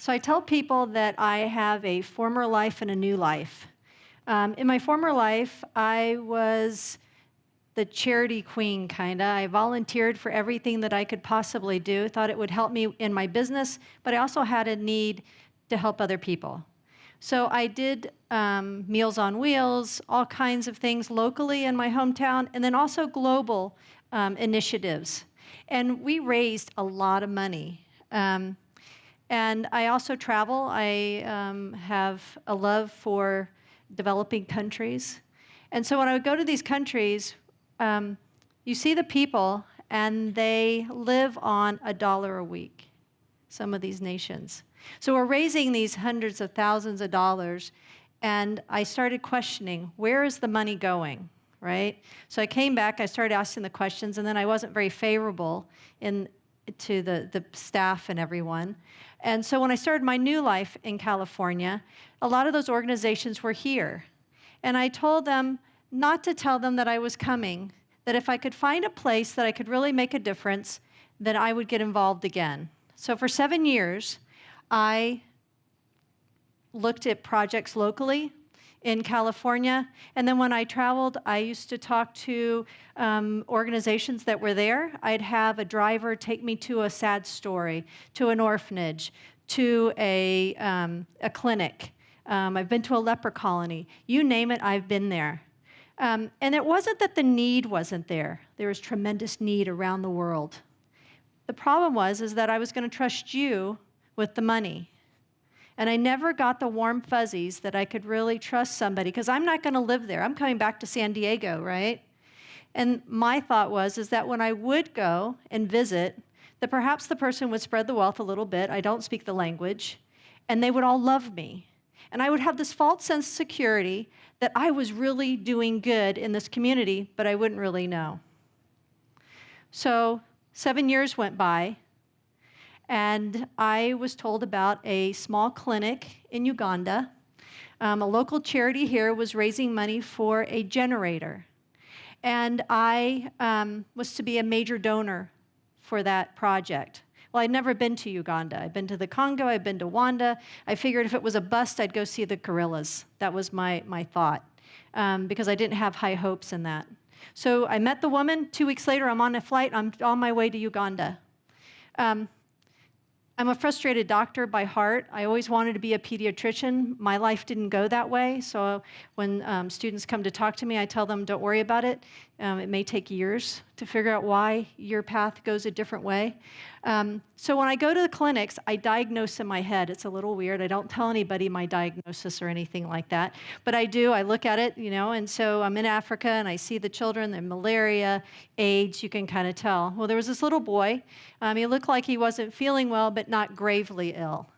So I tell people that I have a former life and a new life. In my former life, I was the charity queen, kinda. I volunteered for everything that I could possibly do, thought it would help me in my business, but I also had a need to help other people. So I did Meals on Wheels, all kinds of things locally in my hometown, and then also global initiatives. And we raised a lot of money. And I also travel. I have a love for developing countries. And so when I would go to these countries, you see the people, and they live on $1 a week, some of these nations. So we're raising these hundreds of thousands of dollars, and I started questioning, where is the money going, right? So I came back, I started asking the questions, and then I wasn't very favorable to the staff and everyone. And so when I started my new life in California, a lot of those organizations were here. And I told them not to tell them that I was coming, that if I could find a place that I could really make a difference, then I would get involved again. So for 7 years, I looked at projects locally in California, and then when I traveled, I used to talk to organizations that were there. I'd have a driver take me to a sad story, to an orphanage, to a clinic. I've been to a leper colony. You name it, I've been there. And it wasn't that the need wasn't there. There was tremendous need around the world. The problem is that I was going to trust you with the money. And I never got the warm fuzzies that I could really trust somebody, because I'm not going to live there. I'm coming back to San Diego, right? And my thought is that when I would go and visit, that perhaps the person would spread the wealth a little bit. I don't speak the language. And they would all love me. And I would have this false sense of security that I was really doing good in this community, but I wouldn't really know. So 7 years went by, and I was told about a small clinic in Uganda. A local charity here was raising money for a generator. And I was to be a major donor for that project. Well, I'd never been to Uganda. I'd been to the Congo, I'd been to Rwanda. I figured if it was a bust, I'd go see the gorillas. That was my thought, because I didn't have high hopes in that. So I met the woman. 2 weeks later, I'm on a flight. I'm on my way to Uganda. I'm a frustrated doctor by heart. I always wanted to be a pediatrician. My life didn't go that way. So when students come to talk to me, I tell them, don't worry about it. It may take years to figure out why your path goes a different way. So when I go to the clinics, I diagnose in my head. It's a little weird. I don't tell anybody my diagnosis or anything like that. But I do. I look at it, and so I'm in Africa, and I see the children, the malaria, AIDS, you can kind of tell. Well, there was this little boy. He looked like he wasn't feeling well, but not gravely ill.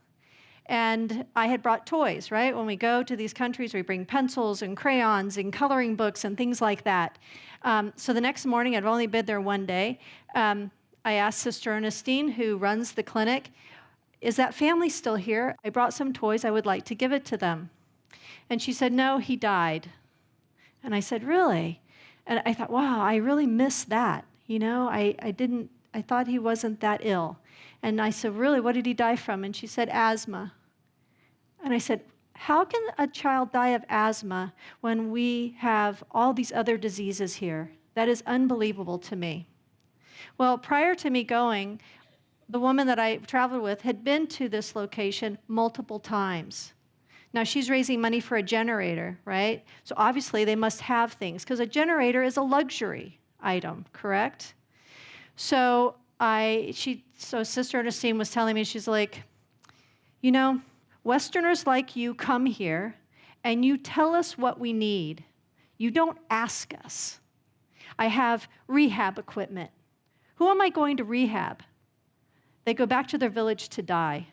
And I had brought toys, right? When we go to these countries, we bring pencils and crayons and coloring books and things like that. So the next morning, I'd only been there one day, I asked Sister Ernestine, who runs the clinic, is that family still here? I brought some toys. I would like to give it to them. And she said, no, he died. And I said, really? And I thought, wow, I really missed that. I thought he wasn't that ill. And I said, really, what did he die from? And she said, asthma. And I said, how can a child die of asthma when we have all these other diseases here? That is unbelievable to me. Well, prior to me going, the woman that I traveled with had been to this location multiple times. Now, she's raising money for a generator, right? So obviously, they must have things, because a generator is a luxury item, correct? So Sister Ernestine was telling me, she's like, Westerners like you come here, and you tell us what we need. You don't ask us. I have rehab equipment. Who am I going to rehab? They go back to their village to die.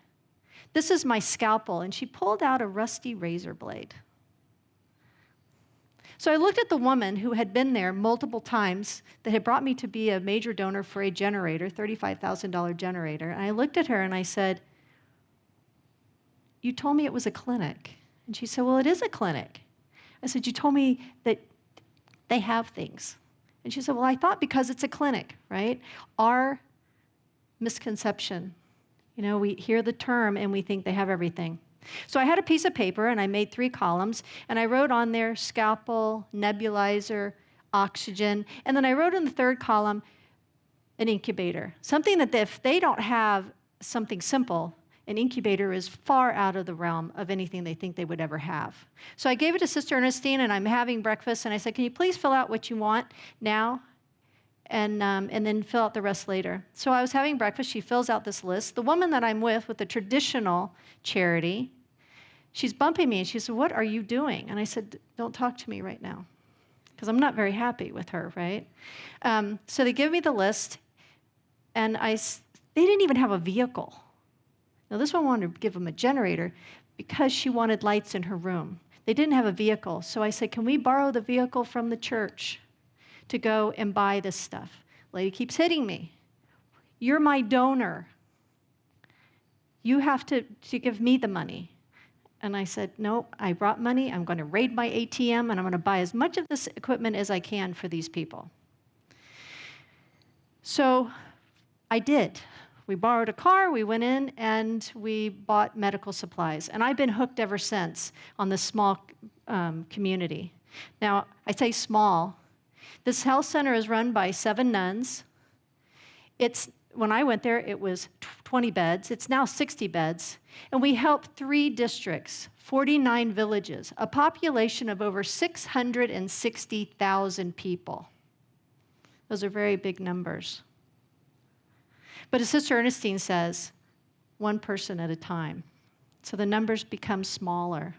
This is my scalpel. And she pulled out a rusty razor blade. So I looked at the woman who had been there multiple times that had brought me to be a major donor for a generator, $35,000 generator. And I looked at her and I said, you told me it was a clinic. And she said, well, it is a clinic. I said, you told me that they have things. And she said, well, I thought because it's a clinic, right? Our misconception, You know, we hear the term and we think they have everything. So I had a piece of paper and I made 3 columns and I wrote on there scalpel, nebulizer, oxygen, and then I wrote in the 3rd column an incubator. Something that if they don't have something simple, an incubator is far out of the realm of anything they think they would ever have. So I gave it to Sister Ernestine and I'm having breakfast and I said, can you please fill out what you want now and then fill out the rest later. So I was having breakfast, she fills out this list. The woman that I'm with the traditional charity, she's bumping me and she said, what are you doing? And I said, don't talk to me right now, because I'm not very happy with her, right? So they give me the list and they didn't even have a vehicle. Now this one wanted to give them a generator because she wanted lights in her room. They didn't have a vehicle. So I said, can we borrow the vehicle from the church to go and buy this stuff? Lady keeps hitting me. You're my donor. You have to give me the money. And I said, no, I brought money. I'm going to raid my ATM, and I'm going to buy as much of this equipment as I can for these people. So I did. We borrowed a car, we went in, and we bought medical supplies. And I've been hooked ever since on this small community. Now, I say small. This health center is run by 7 nuns. When I went there, it was 20 beds. It's now 60 beds. And we help 3 districts, 49 villages, a population of over 660,000 people. Those are very big numbers. But as Sister Ernestine says, 1 person at a time. So the numbers become smaller.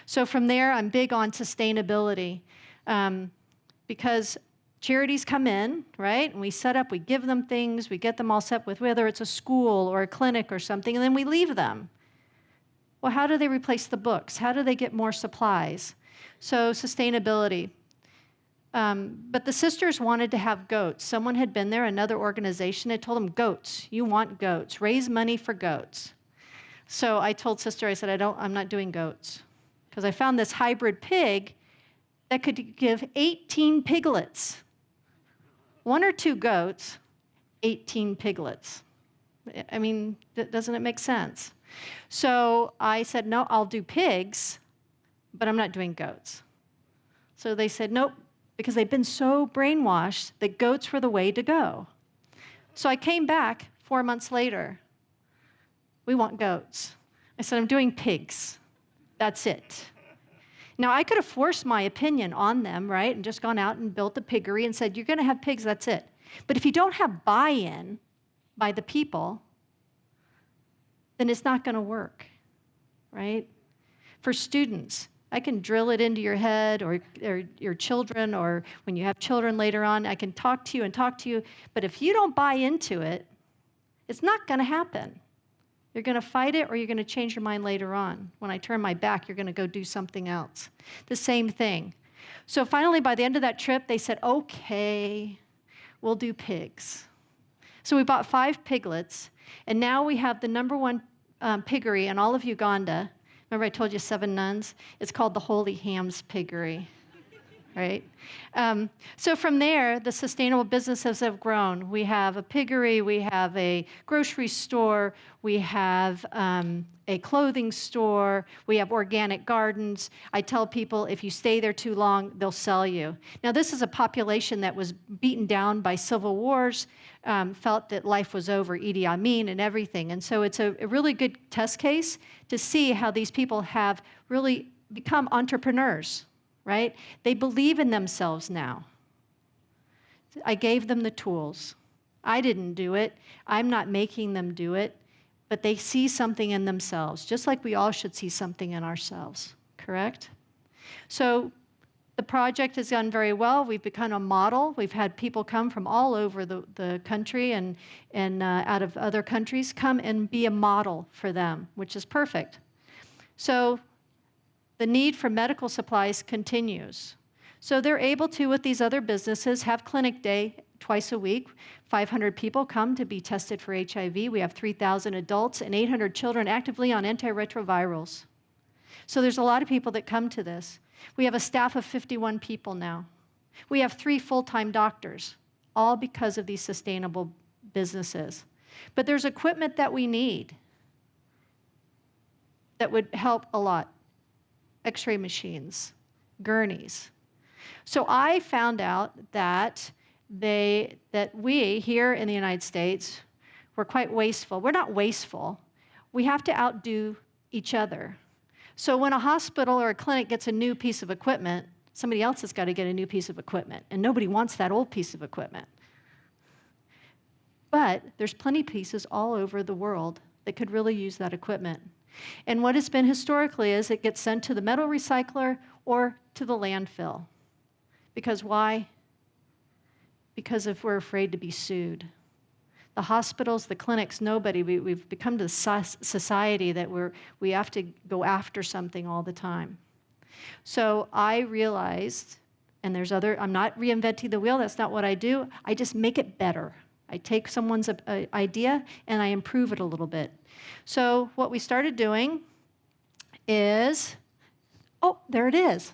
So from there, I'm big on sustainability. Because charities come in, right? And we set up, we give them things, we get them all set with whether it's a school or a clinic or something, and then we leave them. Well, how do they replace the books? How do they get more supplies? So sustainability. But the sisters wanted to have goats. Someone had been there, another organization had told them, goats, you want goats, raise money for goats. So I told Sister, I said, I'm not doing goats. Because I found this hybrid pig that could give 18 piglets. 1 or 2 goats, 18 piglets. I mean, doesn't it make sense? So I said, no, I'll do pigs, but I'm not doing goats. So they said, nope, because they've been so brainwashed that goats were the way to go. So I came back 4 months later. We want goats. I said, I'm doing pigs. That's it. Now, I could have forced my opinion on them, right, and just gone out and built a piggery and said, you're going to have pigs, that's it. But if you don't have buy-in by the people, then it's not going to work, right? For students, I can drill it into your head or your children, or when you have children later on, I can talk to you, but if you don't buy into it, it's not going to happen. You're going to fight it or you're going to change your mind later on. When I turn my back, you're going to go do something else. The same thing. So finally, by the end of that trip, they said, okay, we'll do pigs. So we bought 5 piglets, and now we have the #1 piggery in all of Uganda. Remember I told you 7 nuns? It's called the Holy Hams Piggery. Right? So from there, the sustainable businesses have grown. We have a piggery, we have a grocery store, we have a clothing store, we have organic gardens. I tell people if you stay there too long, they'll sell you. Now this is a population that was beaten down by civil wars, felt that life was over, Idi Amin and everything. And so it's a really good test case to see how these people have really become entrepreneurs. Right? They believe in themselves now. I gave them the tools. I didn't do it. I'm not making them do it, but they see something in themselves, just like we all should see something in ourselves, correct? So the project has gone very well. We've become a model. We've had people come from all over the country and out of other countries come and be a model for them, which is perfect. So the need for medical supplies continues. So they're able to, with these other businesses, have clinic day twice a week. 500 people come to be tested for HIV. We have 3,000 adults and 800 children actively on antiretrovirals. So there's a lot of people that come to this. We have a staff of 51 people now. We have 3 full-time doctors, all because of these sustainable businesses. But there's equipment that we need that would help a lot. X-ray machines, gurneys. So I found out that we here in the United States, we're quite wasteful. We're not wasteful. We have to outdo each other. So when a hospital or a clinic gets a new piece of equipment, somebody else has got to get a new piece of equipment, and nobody wants that old piece of equipment. But there's plenty of pieces all over the world that could really use that equipment. And what it's been historically is it gets sent to the metal recycler or to the landfill. Because why? Because if we're afraid to be sued. The hospitals, the clinics, nobody. We've become the society that we have to go after something all the time. So I realized, and I'm not reinventing the wheel, that's not what I do. I just make it better. I take someone's idea and I improve it a little bit. So what we started doing is, oh, there it is.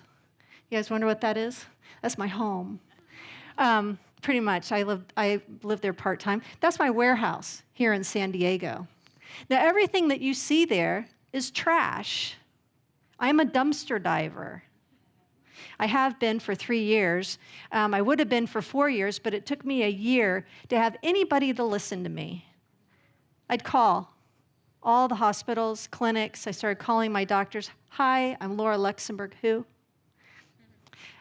You guys wonder what that is? That's my home. Pretty much, I live there part-time. That's my warehouse here in San Diego. Now, everything that you see there is trash. I'm a dumpster diver. I have been for 3 years. I would have been for 4 years, but it took me a year to have anybody to listen to me. I'd call all the hospitals, clinics. I started calling my doctors. Hi, I'm Laura Luxemburg. Who?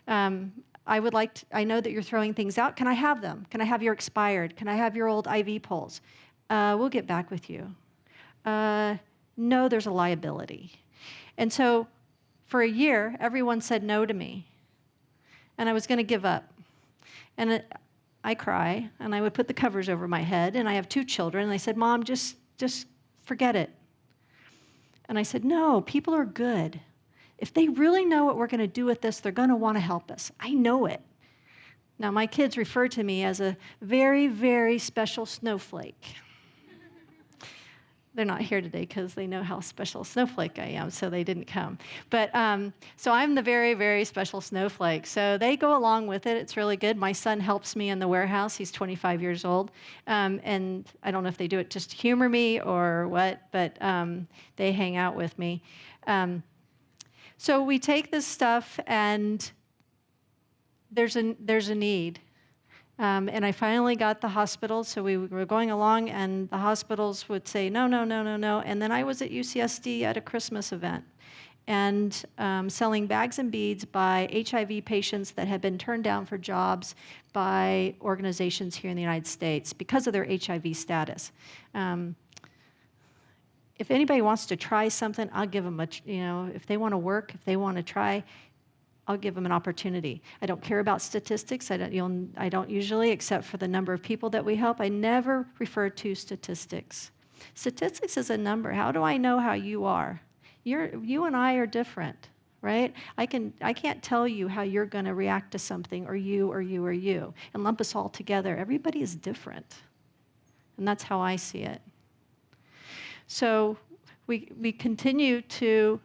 I know that you're throwing things out. Can I have them? Can I have your expired? Can I have your old IV poles? We'll get back with you. No, there's a liability. And so for a year, everyone said no to me. And I was going to give up. And I cry, and I would put the covers over my head, and I have 2 children, and I said, Mom, just forget it. And I said, no, people are good. If they really know what we're going to do with this, they're going to want to help us. I know it. Now, my kids refer to me as a very, very special snowflake. They're not here today because they know how special snowflake I am, so they didn't come. But so I'm the very, very special snowflake. So they go along with it. It's really good. My son helps me in the warehouse. He's 25 years old. And I don't know if they do it just to humor me or what, but they hang out with me. So we take this stuff, and there's a need. And I finally got the hospitals, so we were going along, and the hospitals would say, no, no, no, no, no. And then I was at UCSD at a Christmas event, and selling bags and beads by HIV patients that had been turned down for jobs by organizations here in the United States because of their HIV status. If anybody wants to try something, I'll give them if they want to work, if they want to try, I'll give them an opportunity. I don't care about statistics. I don't usually, except for the number of people that we help. I never refer to statistics. Statistics is a number. How do I know how you are? You and I are different, right? I can't tell you how you're going to react to something, or you, or you, or you, and lump us all together. Everybody is different, and that's how I see it. So we continue to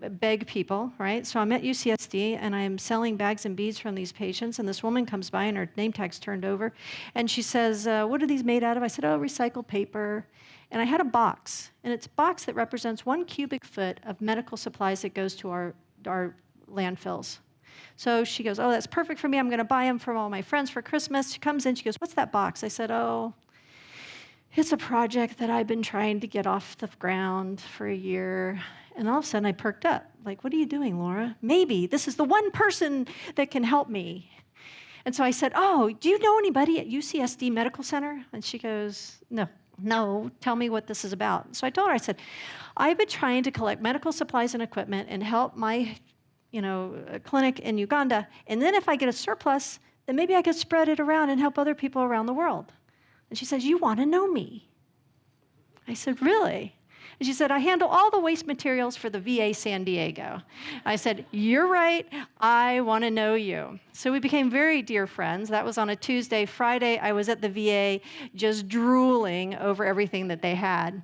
beg people, right? So I'm at UCSD, and I'm selling bags and beads from these patients, and this woman comes by, and her name tag's turned over, and she says, what are these made out of? I said, oh, recycled paper. And I had a box, and it's a box that represents 1 cubic foot of medical supplies that goes to our landfills. So she goes, oh, that's perfect for me. I'm going to buy them from all my friends for Christmas. She comes in, she goes, what's that box? I said, oh, it's a project that I've been trying to get off the ground for a year. And all of a sudden I perked up. Like, what are you doing, Laura? Maybe this is the one person that can help me. And so I said, oh, do you know anybody at UCSD Medical Center? And she goes, no, tell me what this is about. So I told her, I said, I've been trying to collect medical supplies and equipment and help my clinic in Uganda. And then if I get a surplus, then maybe I could spread it around and help other people around the world. And she says, you want to know me? I said, really? And she said, I handle all the waste materials for the VA San Diego. I said, you're right. I want to know you. So we became very dear friends. That was on a Tuesday. Friday, I was at the VA just drooling over everything that they had.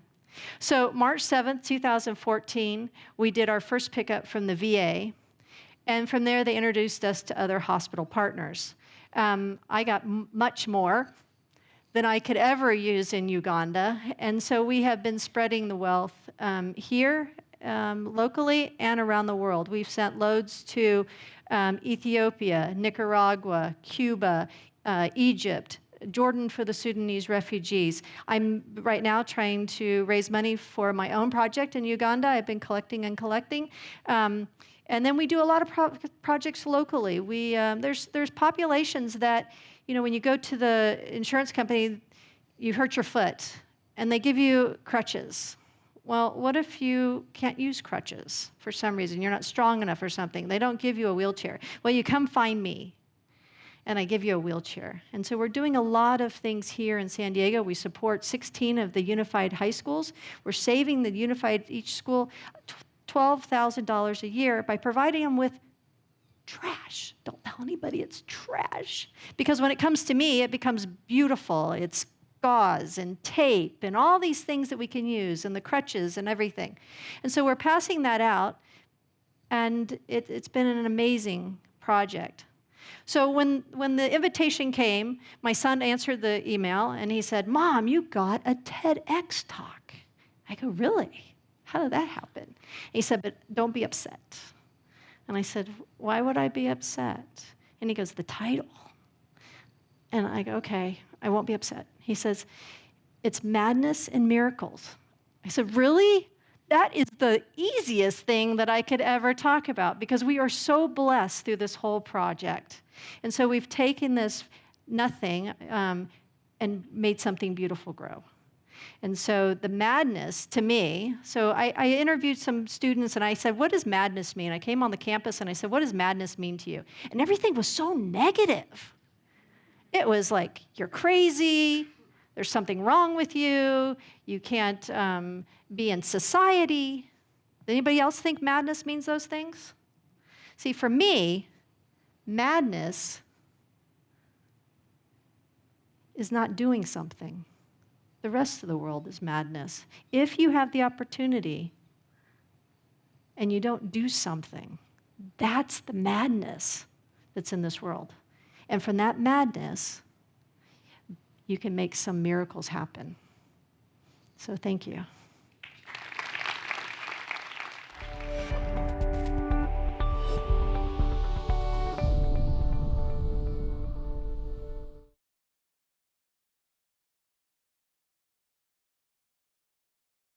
So March 7th, 2014, we did our first pickup from the VA. And from there, they introduced us to other hospital partners. I got much more than I could ever use in Uganda. And so we have been spreading the wealth here locally and around the world. We've sent loads to Ethiopia, Nicaragua, Cuba, Egypt, Jordan for the Sudanese refugees. I'm right now trying to raise money for my own project in Uganda. I've been collecting and collecting. And then we do a lot of projects locally. There's populations that, when you go to the insurance company, you hurt your foot, and they give you crutches. Well, what if you can't use crutches for some reason? You're not strong enough or something. They don't give you a wheelchair. Well, you come find me, and I give you a wheelchair. And so we're doing a lot of things here in San Diego. We support 16 of the unified high schools. We're saving the unified, each school, $12,000 a year by providing them with trash. Don't tell anybody it's trash. Because when it comes to me, it becomes beautiful. It's gauze and tape and all these things that we can use and the crutches and everything. And so we're passing that out, and it's been an amazing project. So when the invitation came, my son answered the email, and he said, "Mom, you got a TEDx talk." I go, "Really? How did that happen?" And he said, "But don't be upset." And I said, "Why would I be upset?" And he goes, "The title." And I go, "Okay, I won't be upset." He says, "It's madness and miracles." I said, "Really? That is the easiest thing that I could ever talk about, because we are so blessed through this whole project." And so we've taken this nothing and made something beautiful grow. And so the madness to me, so I interviewed some students, and I said, "What does madness mean?" I came on the campus and I said, "What does madness mean to you?" And everything was so negative. It was like, you're crazy, there's something wrong with you, you can't be in society. Anybody else think madness means those things? See, for me, madness is not doing something. The rest of the world is madness. If you have the opportunity and you don't do something, that's the madness that's in this world. And from that madness, you can make some miracles happen. So thank you.